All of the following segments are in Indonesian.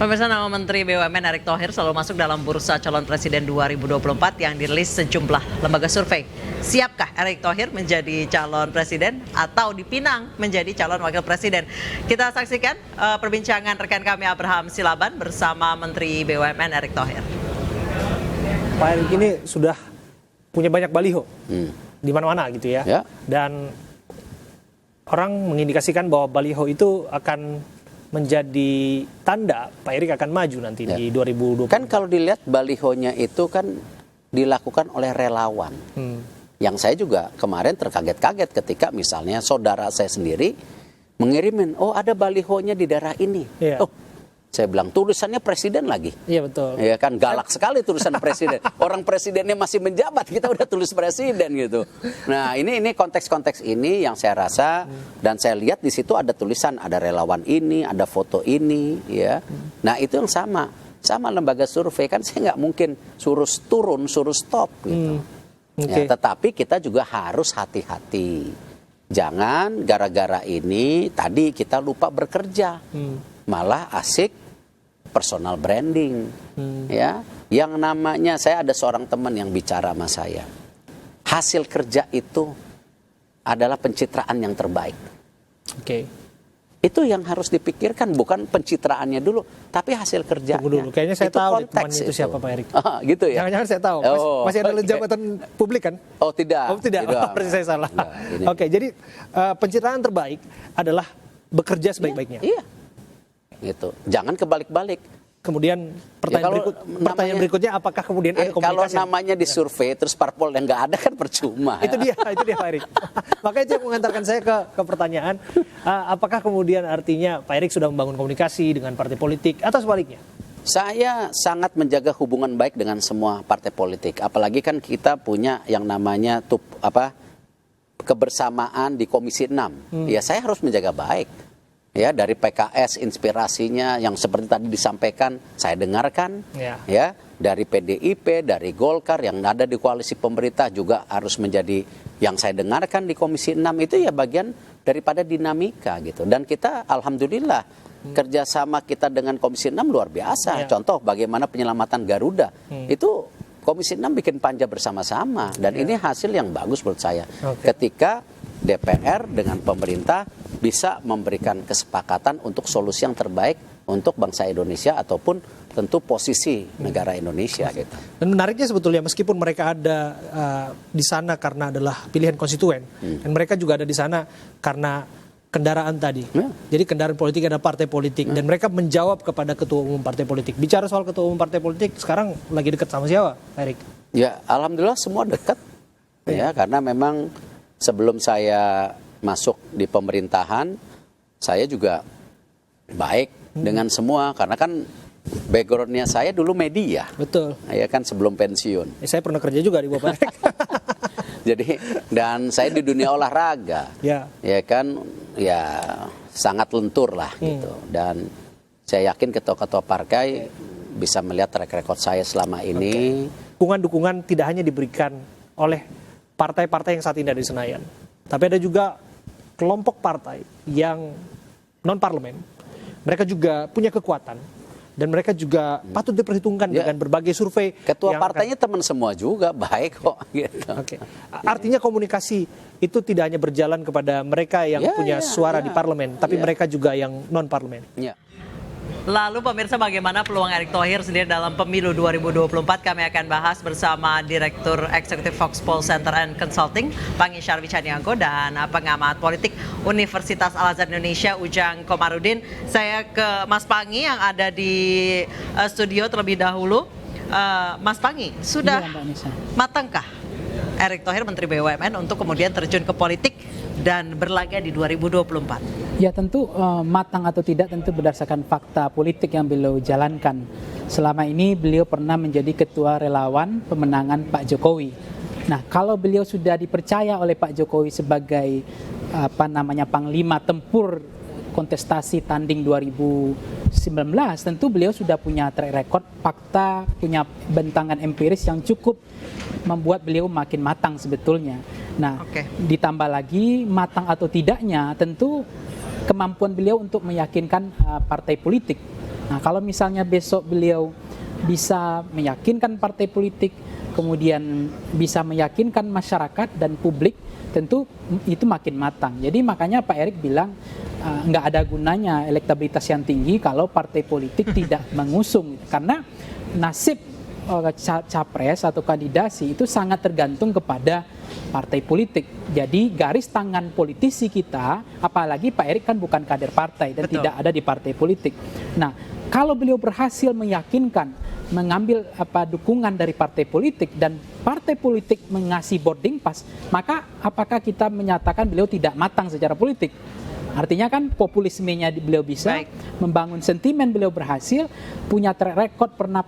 Pemirsa, nama Menteri BUMN Erick Thohir selalu masuk dalam bursa calon presiden 2024 yang dirilis sejumlah lembaga survei. Siapkah Erick Thohir menjadi calon presiden atau dipinang menjadi calon wakil presiden? Kita saksikan perbincangan rekan kami Abraham Silaban bersama Menteri BUMN Erick Thohir. Pak Erick ini sudah punya banyak baliho di mana-mana gitu ya. Dan orang mengindikasikan bahwa baliho itu akan menjadi tanda Pak Erick akan maju nanti di 2020. Kan kalau dilihat balihonya itu kan dilakukan oleh relawan. Yang saya juga kemarin terkaget-kaget ketika misalnya saudara saya sendiri mengirimin, oh ada balihonya di daerah ini. Oh, saya bilang tulisannya presiden lagi. Iya betul. Ya kan galak sekali tulisan presiden. Orang presidennya masih menjabat, kita udah tulis presiden gitu. Nah ini konteks-konteks ini yang saya rasa dan saya lihat di situ ada tulisan, ada relawan ini, ada foto ini, ya. Nah itu yang sama lembaga survei kan saya nggak mungkin suruh turun, suruh stop gitu. Ya, tetapi kita juga harus hati-hati. Jangan gara-gara ini tadi kita lupa bekerja, malah asik personal branding, ya. Yang namanya saya ada seorang teman yang bicara sama saya, hasil kerja itu adalah pencitraan yang terbaik. Itu yang harus dipikirkan, bukan pencitraannya dulu, tapi hasil kerjanya. Tunggu dulu, kayaknya saya itu tahu konteks itu siapa Pak Erick. Gitu ya. Jangan-jangan saya tahu. Masih ada jabatan publik kan? Oh tidak. Oh tidak. Persis saya salah. Oke, jadi pencitraan terbaik adalah bekerja sebaik-baiknya. Iya. Gitu. Jangan kebalik-balik. Kemudian pertanyaan berikutnya, apakah kemudian ada komunikasi? Kalau namanya disurvei terus parpol yang nggak ada kan percuma. Itu dia Pak Erick. Makanya itu yang mengantarkan saya ke pertanyaan, apakah kemudian artinya Pak Erick sudah membangun komunikasi dengan partai politik atau sebaliknya? Saya sangat menjaga hubungan baik dengan semua partai politik. Apalagi kan kita punya yang namanya kebersamaan di Komisi 6. Ya saya harus menjaga baik. Ya dari PKS inspirasinya yang seperti tadi disampaikan saya dengarkan, ya dari PDIP, dari Golkar yang ada di koalisi pemerintah juga harus menjadi yang saya dengarkan di Komisi 6 itu ya bagian daripada dinamika gitu. Dan kita alhamdulillah kerjasama kita dengan Komisi 6 luar biasa. Contoh bagaimana penyelamatan Garuda itu Komisi 6 bikin panja bersama-sama dan ini hasil yang bagus menurut saya. Ketika DPR dengan pemerintah bisa memberikan kesepakatan untuk solusi yang terbaik untuk bangsa Indonesia ataupun tentu posisi negara Indonesia gitu. Dan menariknya sebetulnya meskipun mereka ada di sana karena adalah pilihan konstituen dan mereka juga ada di sana karena kendaraan tadi. Jadi kendaraan politik ada partai politik dan mereka menjawab kepada ketua umum partai politik. Bicara soal ketua umum partai politik sekarang lagi dekat sama siapa, Erick? Ya, alhamdulillah semua dekat. Ya, karena memang sebelum saya masuk di pemerintahan, saya juga baik dengan semua karena kan backgroundnya saya dulu media. Betul. Ya kan sebelum pensiun. Saya pernah kerja juga di Bapak. Jadi dan saya di dunia olahraga. Ya kan ya sangat lentur lah gitu. Dan saya yakin ketua-ketua partai bisa melihat track record saya selama ini. Dukungan-dukungan tidak hanya diberikan oleh partai-partai yang saat ini ada di Senayan, tapi ada juga kelompok partai yang non-parlemen. Mereka juga punya kekuatan dan mereka juga patut diperhitungkan dengan berbagai survei. Ketua partainya teman semua juga, baik kok. Gitu. Artinya komunikasi itu tidak hanya berjalan kepada mereka yang punya suara di parlemen, tapi mereka juga yang non-parlemen. Lalu pemirsa, bagaimana peluang Erick Thohir sendiri dalam pemilu 2024? Kami akan bahas bersama Direktur Eksekutif Foxpol Center and Consulting, Pangi Syarwi Caniago, dan pengamat politik Universitas Al-Azhar Indonesia, Ujang Komarudin. Saya ke Mas Pangi yang ada di studio terlebih dahulu. Mas Pangi, sudah matangkah Erick Thohir Menteri BUMN untuk kemudian terjun ke politik dan berlaga di 2024? Ya tentu matang atau tidak tentu berdasarkan fakta politik yang beliau jalankan. Selama ini beliau pernah menjadi ketua relawan pemenangan Pak Jokowi. Nah, kalau beliau sudah dipercaya oleh Pak Jokowi sebagai panglima tempur kontestasi tanding 2019, tentu beliau sudah punya track record, fakta, punya bentangan empiris yang cukup membuat beliau makin matang sebetulnya. Nah, ditambah lagi matang atau tidaknya tentu kemampuan beliau untuk meyakinkan partai politik Nah, kalau misalnya besok beliau bisa meyakinkan partai politik, kemudian bisa meyakinkan masyarakat dan publik, tentu itu makin matang. Jadi makanya Pak Erick bilang nggak ada gunanya elektabilitas yang tinggi kalau partai politik tidak mengusung, karena nasib capres atau kandidasi itu sangat tergantung kepada partai politik. Jadi garis tangan politisi kita, apalagi Pak Erick kan bukan kader partai dan tidak ada di partai politik. Nah, kalau beliau berhasil meyakinkan, mengambil dukungan dari partai politik dan partai politik mengasih boarding pass, maka apakah kita menyatakan beliau tidak matang secara politik? Artinya kan populismenya beliau bisa, membangun sentimen beliau berhasil, punya track record pernah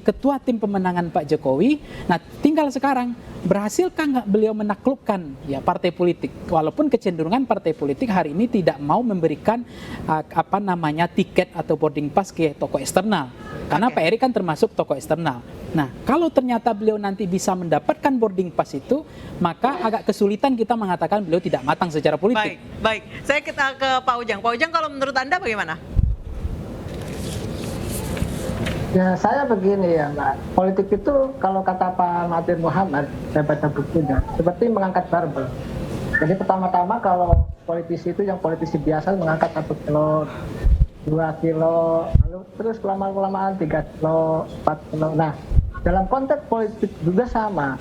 ketua tim pemenangan Pak Jokowi. Nah, tinggal sekarang berhasilkah nggak beliau menaklukkan ya partai politik? Walaupun kecenderungan partai politik hari ini tidak mau memberikan tiket atau boarding pass ke tokoh eksternal. Karena Pak Erick kan termasuk tokoh eksternal. Nah, kalau ternyata beliau nanti bisa mendapatkan boarding pass itu, maka agak kesulitan kita mengatakan beliau tidak matang secara politik. Baik. Saya kita ke Pak Ujang. Pak Ujang, kalau menurut Anda bagaimana? Ya, saya begini ya, Mbak. Politik itu kalau kata Pak Mahathir Mohamad, saya baca bukunya, seperti mengangkat barbel. Jadi pertama-tama kalau politisi itu yang politisi biasa mengangkat 1 kilo, 2 kilo, lalu terus kelamaan 3 kilo, 4 kilo. Nah, dalam konteks politik juga sama.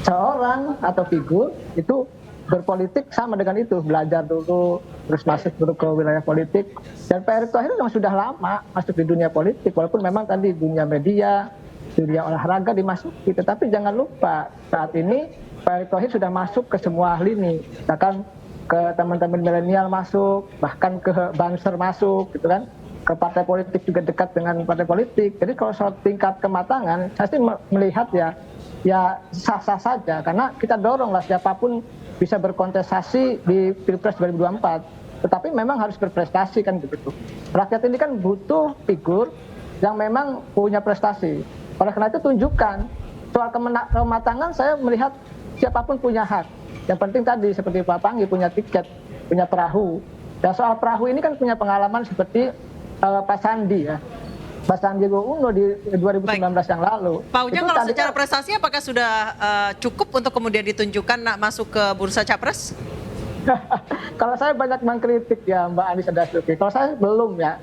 Seorang atau figur itu berpolitik sama dengan itu, belajar dulu, terus masuk dulu ke wilayah politik. Dan Pak Erick Thohir memang sudah lama masuk di dunia politik, walaupun memang tadi dunia media, dunia olahraga dimasuki. Tetapi jangan lupa, saat ini Pak Erick Thohir sudah masuk ke semua lini, bahkan ke teman-teman milenial masuk, bahkan ke Banser masuk, gitu kan. Ke partai politik juga dekat dengan partai politik. Jadi kalau soal tingkat kematangan, saya sih melihat ya sah-sah saja, karena kita doronglah siapapun bisa berkontestasi di Pilpres 2024, tetapi memang harus berprestasi kan begitu. Rakyat ini kan butuh figur yang memang punya prestasi. Oleh karena itu tunjukkan. Soal kematangan saya melihat siapapun punya hak. Yang penting tadi seperti Pak Panggi punya tiket, punya perahu. Dan soal perahu ini kan punya pengalaman seperti Pak Sandi ya. Pak Sandiaga Uno di 2019 yang lalu. Pak Ujang, kalau secara prestasi apakah sudah cukup untuk kemudian ditunjukkan masuk ke bursa capres? Kalau saya banyak mengkritik ya Mbak Anissa Dasuki. Kalau saya belum ya.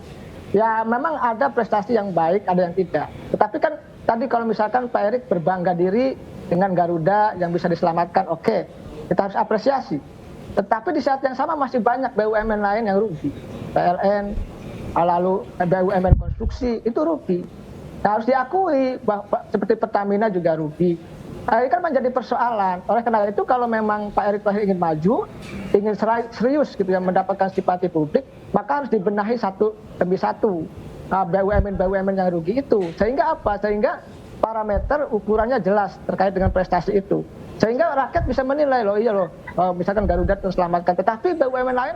Ya memang ada prestasi yang baik, ada yang tidak. Tetapi kan tadi kalau misalkan Pak Erick berbangga diri dengan Garuda yang bisa diselamatkan, oke, kita harus apresiasi. Tetapi di saat yang sama masih banyak BUMN lain yang rugi. PLN, lalu BUMN konstruksi itu rugi. Nah, harus diakui bahwa seperti Pertamina juga rugi. Nah, ini kan menjadi persoalan. Oleh karena itu kalau memang Pak Erick Thohir ingin maju, ingin serius gitu ya mendapatkan simpati publik, maka harus dibenahi satu demi satu BUMN yang rugi itu. Sehingga apa? Sehingga parameter ukurannya jelas terkait dengan prestasi itu. Sehingga rakyat bisa menilai loh, iya loh, misalkan Garuda terselamatkan, tetapi BUMN lain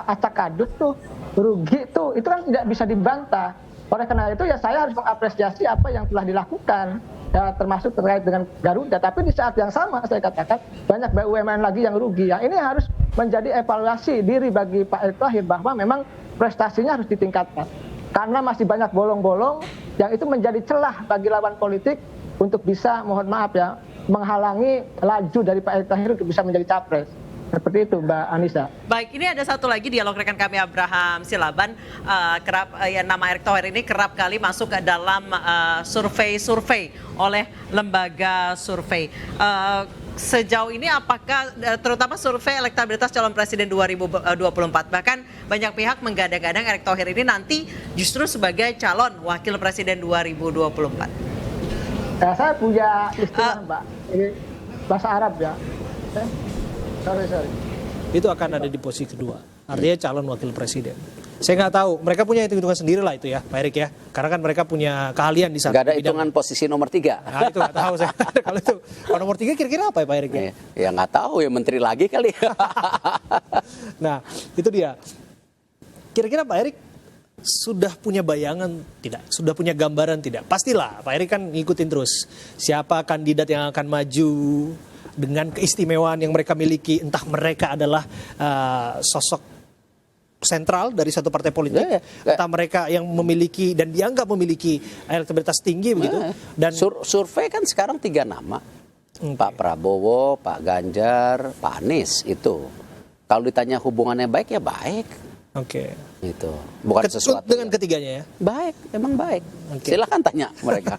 acak adut tuh rugi tuh, itu kan tidak bisa dibantah. Oleh karena itu ya saya harus mengapresiasi apa yang telah dilakukan ya, termasuk terkait dengan Garuda. Tapi di saat yang sama saya katakan banyak BUMN lagi yang rugi. Ya, ini harus menjadi evaluasi diri bagi Pak Erick Thohir bahwa memang prestasinya harus ditingkatkan. Karena masih banyak bolong-bolong yang itu menjadi celah bagi lawan politik untuk bisa, mohon maaf ya, menghalangi laju dari Pak Erick Thohir untuk bisa menjadi capres. Seperti itu Mbak Anissa. Baik, ini ada satu lagi dialog rekan kami Abraham Silaban. Nama Erick Thohir ini kerap kali masuk ke dalam survei oleh lembaga survei. Sejauh ini apakah terutama survei elektabilitas calon presiden 2024, bahkan banyak pihak menggadang-gadang Erick Thohir ini nanti justru sebagai calon wakil presiden 2024. Ya, saya punya istilah Mbak, ini bahasa Arab ya. Sorry. Itu akan ada di posisi kedua. Artinya calon wakil presiden. Saya nggak tahu. Mereka punya hitung-hitungan sendiri lah itu ya, Pak Erick ya. Karena kan mereka punya keahlian di sana. Nggak ada hitungan posisi nomor 3. Nah, itu nggak tahu saya. Kalau nomor 3 kira-kira apa ya Pak Erick ya? Ya nggak tahu ya, menteri lagi kali. Nah, itu dia. Kira-kira Pak Erick sudah punya bayangan tidak? Sudah punya gambaran tidak? Pastilah Pak Erick kan ngikutin terus. Siapa kandidat yang akan maju dengan keistimewaan yang mereka miliki, entah mereka adalah sosok sentral dari satu partai politik, entah mereka yang memiliki dan dianggap memiliki elektabilitas tinggi begitu. Dan survei kan sekarang 3 nama, Pak Prabowo, Pak Ganjar, Pak Anies itu. Kalau ditanya hubungannya baik ya baik. Oke. Itu bukan sesuatu dengan ketiganya ya. Baik, emang baik. Silakan tanya mereka.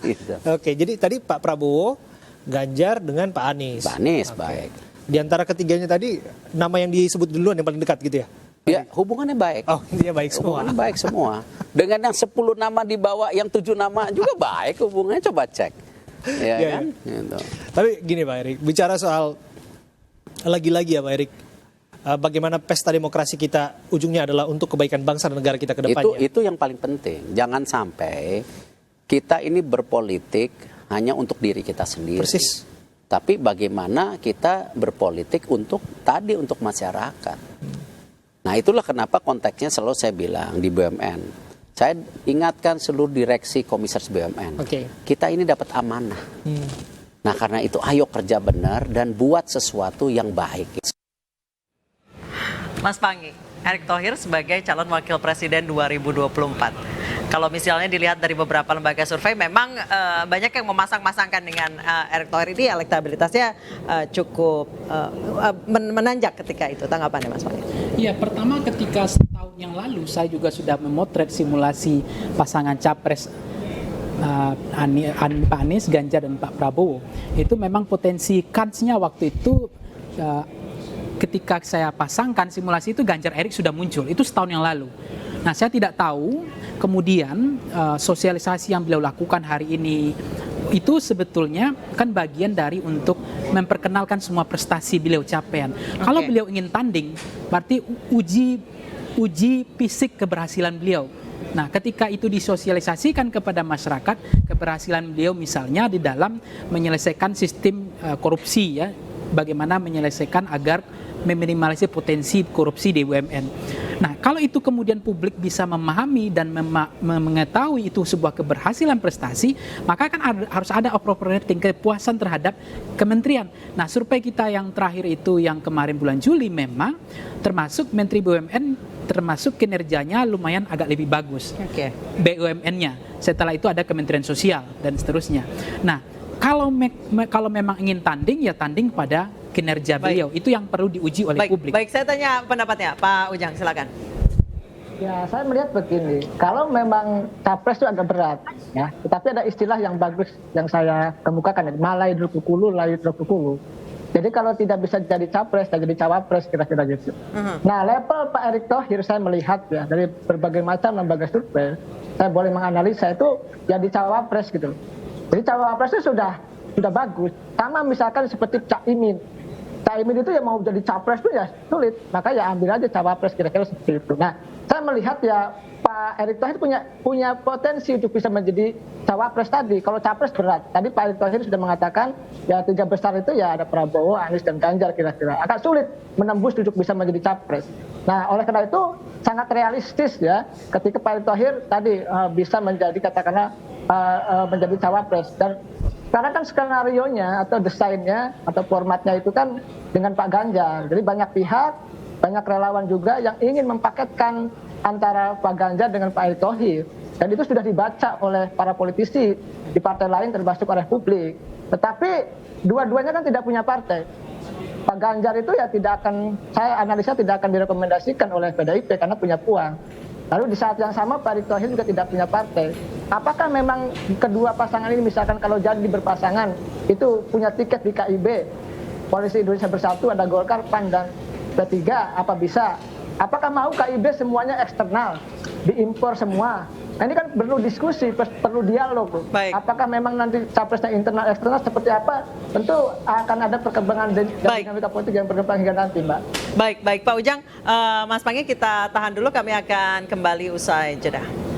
Gitu. Oke, jadi tadi Pak Prabowo, Ganjar dengan Pak Anies. Pak Anies baik. Di antara ketiganya tadi nama yang disebut duluan yang paling dekat gitu ya. Ya, hubungannya baik. Oh, dia baik semua. Hubungannya baik semua. Dengan yang 10 nama dibawa, yang 7 nama juga baik hubungannya, coba cek. Ya, kan? Gitu. Tapi gini Pak Erik, bicara soal lagi-lagi ya Pak Erik, bagaimana pesta demokrasi kita ujungnya adalah untuk kebaikan bangsa dan negara kita ke depannya. Itu yang paling penting. Jangan sampai kita ini berpolitik hanya untuk diri kita sendiri. Persis. Tapi bagaimana kita berpolitik untuk masyarakat. Nah, itulah kenapa konteksnya selalu saya bilang di BUMN. Saya ingatkan seluruh direksi komisaris BUMN. Kita ini dapat amanah. Nah, karena itu ayo kerja benar dan buat sesuatu yang baik. Mas Panggi, Erick Thohir sebagai calon wakil presiden 2024. Kalau misalnya dilihat dari beberapa lembaga survei, memang banyak yang memasang-masangkan dengan Erick Thohir ini elektabilitasnya cukup menanjak ketika itu. Tanggapannya Mas Panggi? Iya, pertama ketika setahun yang lalu saya juga sudah memotret simulasi pasangan capres Pak Anies, Ganjar dan Pak Prabowo. Itu memang potensi kansnya waktu itu ketika saya pasangkan simulasi itu Ganjar Erick sudah muncul. Itu setahun yang lalu. Nah, saya tidak tahu kemudian sosialisasi yang beliau lakukan hari ini itu sebetulnya kan bagian dari untuk memperkenalkan semua prestasi beliau capaian. Kalau beliau ingin tanding, berarti uji fisik keberhasilan beliau. Nah, ketika itu disosialisasikan kepada masyarakat, keberhasilan beliau misalnya di dalam menyelesaikan sistem korupsi ya, bagaimana menyelesaikan agar meminimalisir potensi korupsi di BUMN. Nah, kalau itu kemudian publik bisa memahami dan mengetahui itu sebuah keberhasilan prestasi, maka kan harus ada appropriate rating, kepuasan terhadap kementerian. Nah, survei kita yang terakhir itu yang kemarin bulan Juli memang termasuk Menteri BUMN termasuk kinerjanya lumayan agak lebih bagus. BUMN-nya. Setelah itu ada Kementerian Sosial dan seterusnya. Nah, kalau memang ingin tanding ya tanding pada kinerja beliau. Itu yang perlu diuji oleh publik. Baik, saya tanya pendapatnya Pak Ujang, silakan. Ya, saya melihat begini, kalau memang capres itu agak berat, ya. Tetapi ada istilah yang bagus yang saya kemukakan, ya, malai drukukulu, layu drukukulu. Jadi kalau tidak bisa jadi capres, jadi cawapres kira-kira gitu. Nah, level Pak Erick Thohir saya melihat ya dari berbagai macam lembaga survei, saya boleh menganalisa itu jadi cawapres gitu. Jadi cawapres itu sudah bagus. Sama misalkan seperti Cak Imin itu ya mau jadi capres itu ya sulit, maka ya ambil aja cawapres kira-kira seperti itu. Nah, saya melihat ya Pak Erick Thohir punya potensi untuk bisa menjadi cawapres tadi. Kalau capres berat, tadi Pak Erick Thohir sudah mengatakan ya 3 besar itu ya ada Prabowo, Anies dan Ganjar kira-kira. Agak sulit menembus untuk bisa menjadi capres. Nah, oleh karena itu sangat realistis ya ketika Pak Erick Thohir tadi bisa menjadi katakanlah menjadi cawapres. Dan karena kan skenario-nya atau desainnya atau formatnya itu kan dengan Pak Ganjar. Jadi banyak pihak, banyak relawan juga yang ingin mempaketkan antara Pak Ganjar dengan Pak Erick Thohir. Dan itu sudah dibaca oleh para politisi di partai lain termasuk oleh publik. Tetapi dua-duanya kan tidak punya partai. Pak Ganjar itu ya tidak akan, saya analisa tidak akan direkomendasikan oleh PDIP karena punya peluang. Lalu di saat yang sama Pak Erick Thohir juga tidak punya partai. Apakah memang kedua pasangan ini misalkan kalau jadi berpasangan itu punya tiket di KIB, Koalisi Indonesia Bersatu, ada Golkar, PAN dan P3, apa bisa? Apakah mau KIB semuanya eksternal, diimpor semua? Nah, ini kan perlu diskusi, perlu dialog. Apakah memang nanti capresnya internal eksternal seperti apa? Tentu akan ada perkembangan dan dinamika politik yang berkembang hingga nanti, Mbak. Baik Pak Ujang, Mas Panggi kita tahan dulu, kami akan kembali usai jeda.